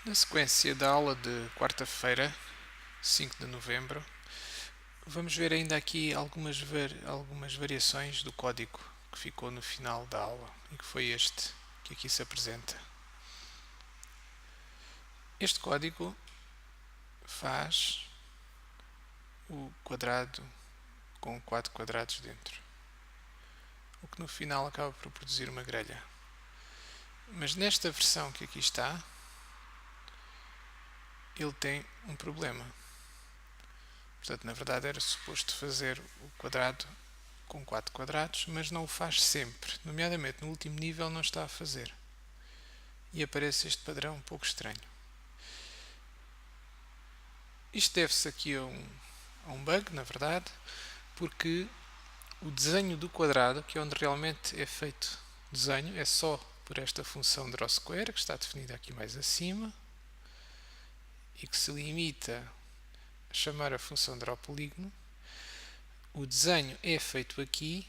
Na sequência da aula de quarta-feira, 5 de novembro, vamos ver ainda aqui algumas variações do código que ficou no final da aula e que foi este que aqui se apresenta. Este código faz o quadrado com 4 quadrados dentro, o que no final acaba por produzir uma grelha. Mas nesta versão que aqui está, ele tem um problema. Portanto, na verdade era suposto fazer o quadrado com 4 quadrados, mas não o faz sempre. Nomeadamente no último nível não está a fazer. E aparece este padrão um pouco estranho. Isto deve-se aqui a um bug, na verdade, porque o desenho do quadrado, que é onde realmente é feito o desenho, é só por esta função drawSquare, que está definida aqui mais acima, e que se limita a chamar a função drawPolígono. O desenho é feito aqui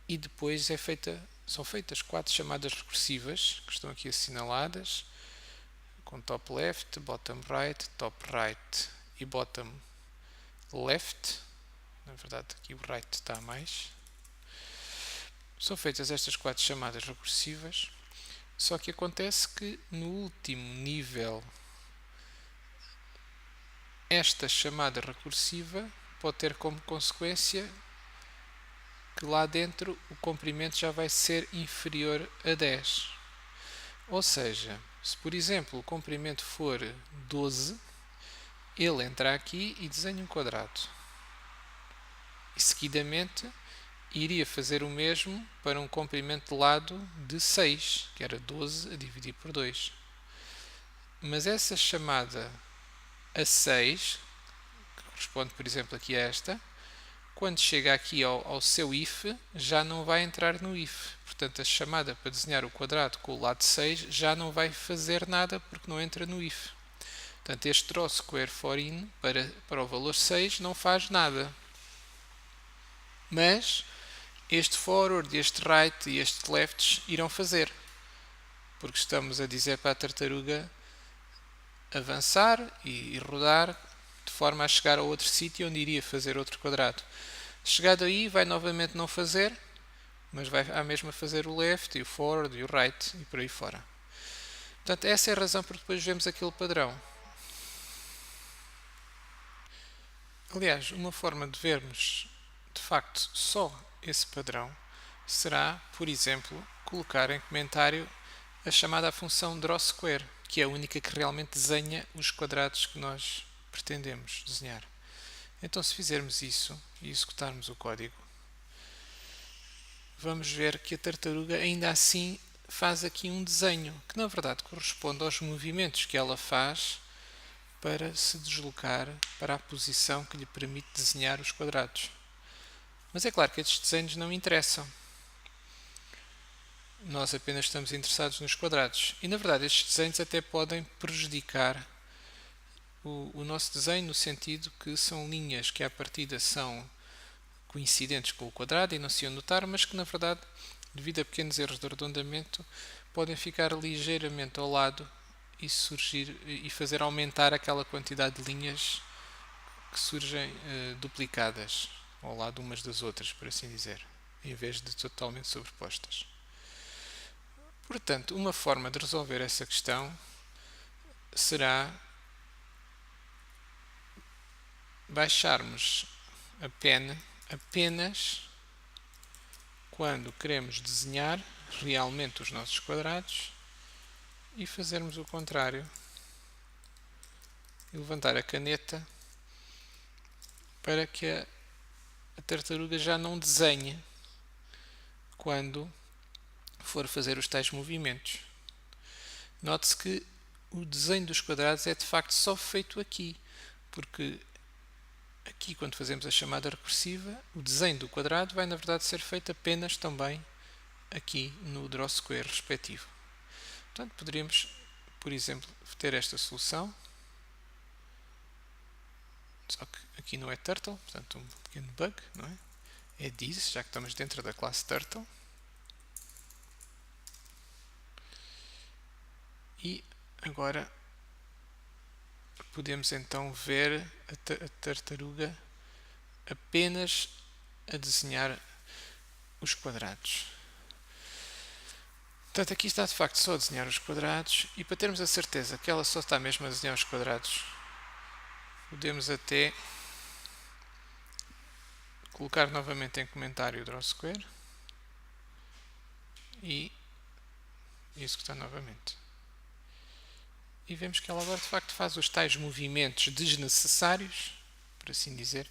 e depois são feitas 4 chamadas recursivas, que estão aqui assinaladas, com top left, bottom right, top right e bottom left. Na verdade aqui o right está a mais. São feitas estas 4 chamadas recursivas, só que acontece que no último nível esta chamada recursiva pode ter como consequência que lá dentro o comprimento já vai ser inferior a 10. Ou seja, se por exemplo o comprimento for 12, ele entra aqui e desenha um quadrado. E seguidamente iria fazer o mesmo para um comprimento de lado de 6, que era 12 a dividir por 2. Mas essa chamada a 6, que corresponde por exemplo aqui a esta, quando chega aqui ao seu if, já não vai entrar no if. Portanto, a chamada para desenhar o quadrado com o lado 6 já não vai fazer nada porque não entra no if. Portanto, este drawSquare for_in para o valor 6 não faz nada. Mas este forward, este right e este left irão fazer. Porque estamos a dizer para a tartaruga avançar e rodar de forma a chegar a outro sítio onde iria fazer outro quadrado. Chegado aí, vai novamente não fazer, mas vai à mesma fazer o left, e o forward, e o right, e por aí fora. Portanto, essa é a razão por depois vemos aquele padrão. Aliás, uma forma de vermos, de facto, só esse padrão será, por exemplo, colocar em comentário a chamada função drawSquare, que é a única que realmente desenha os quadrados que nós pretendemos desenhar. Então, se fizermos isso e executarmos o código, vamos ver que a tartaruga ainda assim faz aqui um desenho, que na verdade corresponde aos movimentos que ela faz para se deslocar para a posição que lhe permite desenhar os quadrados. Mas é claro que estes desenhos não interessam. Nós apenas estamos interessados nos quadrados. E na verdade estes desenhos até podem prejudicar o nosso desenho, no sentido que são linhas que à partida são coincidentes com o quadrado e não se iam notar, mas que na verdade, devido a pequenos erros de arredondamento, podem ficar ligeiramente ao lado e surgir e fazer aumentar aquela quantidade de linhas que surgem duplicadas ao lado umas das outras, por assim dizer, em vez de totalmente sobrepostas. Portanto, uma forma de resolver essa questão será baixarmos a pen apenas quando queremos desenhar realmente os nossos quadrados e fazermos o contrário e levantar a caneta para que a tartaruga já não desenhe quando for fazer os tais movimentos. Note-se que o desenho dos quadrados é de facto só feito aqui, porque aqui, quando fazemos a chamada recursiva, o desenho do quadrado vai na verdade ser feito apenas também aqui no drawSquare respectivo. Portanto, poderíamos, por exemplo, ter esta solução, só que aqui não é turtle, portanto um pequeno bug, não é? É this, já que estamos dentro da classe turtle. E agora podemos então ver a tartaruga apenas a desenhar os quadrados. Portanto, aqui está de facto só a desenhar os quadrados, e para termos a certeza que ela só está mesmo a desenhar os quadrados, podemos até colocar novamente em comentário o Draw Square e executar novamente. E vemos que ela agora de facto faz os tais movimentos desnecessários, por assim dizer,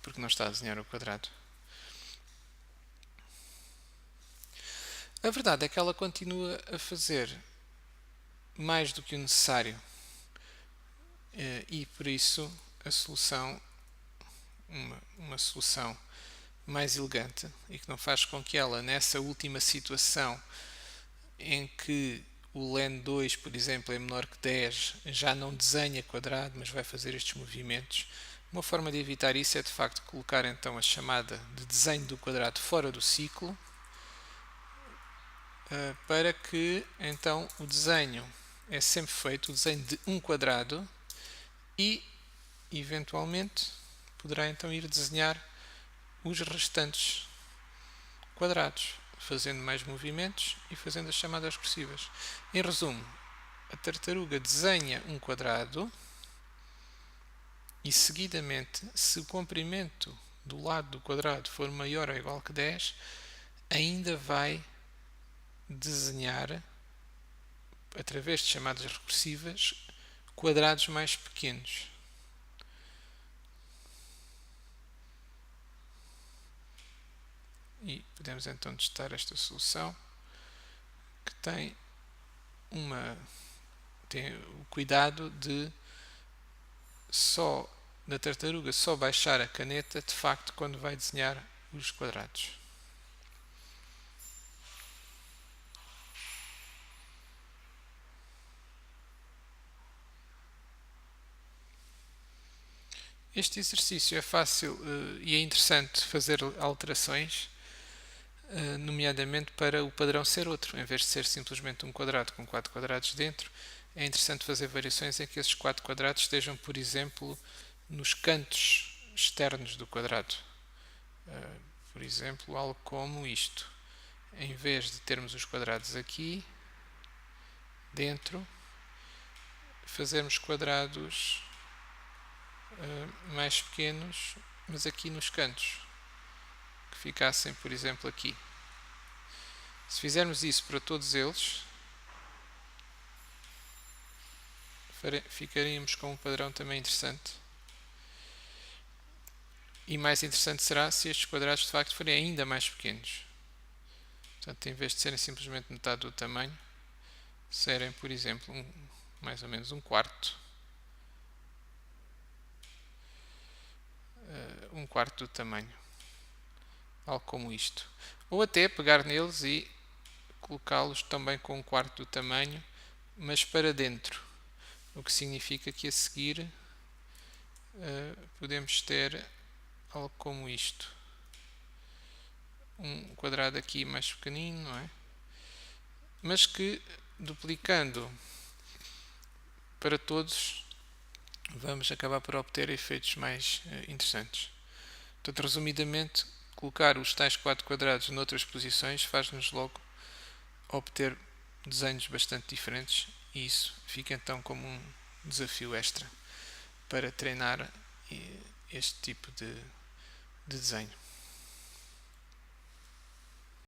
porque não está a desenhar o quadrado. A verdade é que ela continua a fazer mais do que o necessário, e por isso a solução, uma solução mais elegante e que não faz com que ela, nessa última situação em que o len2, por exemplo, é menor que 10, já não desenha quadrado, mas vai fazer estes movimentos. Uma forma de evitar isso é de facto colocar então a chamada de desenho do quadrado fora do ciclo, para que então o desenho é sempre feito, o desenho de um quadrado, e eventualmente poderá então ir desenhar os restantes quadrados, fazendo mais movimentos e fazendo as chamadas recursivas. Em resumo, a tartaruga desenha um quadrado e seguidamente, se o comprimento do lado do quadrado for maior ou igual que 10, ainda vai desenhar, através de chamadas recursivas, quadrados mais pequenos. E podemos então testar esta solução, que tem o cuidado de da tartaruga só baixar a caneta de facto quando vai desenhar os quadrados. Este exercício é fácil e é interessante fazer alterações, nomeadamente para o padrão ser outro. Em vez de ser simplesmente um quadrado com 4 quadrados dentro, é interessante fazer variações em que esses 4 quadrados estejam, por exemplo, nos cantos externos do quadrado. Por exemplo, algo como isto. Em vez de termos os quadrados aqui dentro, fazermos quadrados mais pequenos, mas aqui nos cantos, que ficassem, por exemplo, aqui. Se fizermos isso para todos eles, ficaríamos com um padrão também interessante. E mais interessante será se estes quadrados de facto forem ainda mais pequenos. Portanto, em vez de serem simplesmente metade do tamanho, serem, por exemplo, mais ou menos um quarto do tamanho. Algo como isto. Ou até pegar neles e colocá-los também com um quarto do tamanho, mas para dentro. O que significa que a seguir podemos ter algo como isto. Um quadrado aqui mais pequenino, não é? Mas que, duplicando para todos, vamos acabar por obter efeitos mais interessantes. Portanto, resumidamente, colocar os tais 4 quadrados noutras posições faz-nos logo obter desenhos bastante diferentes, e isso fica então como um desafio extra para treinar este tipo de desenho.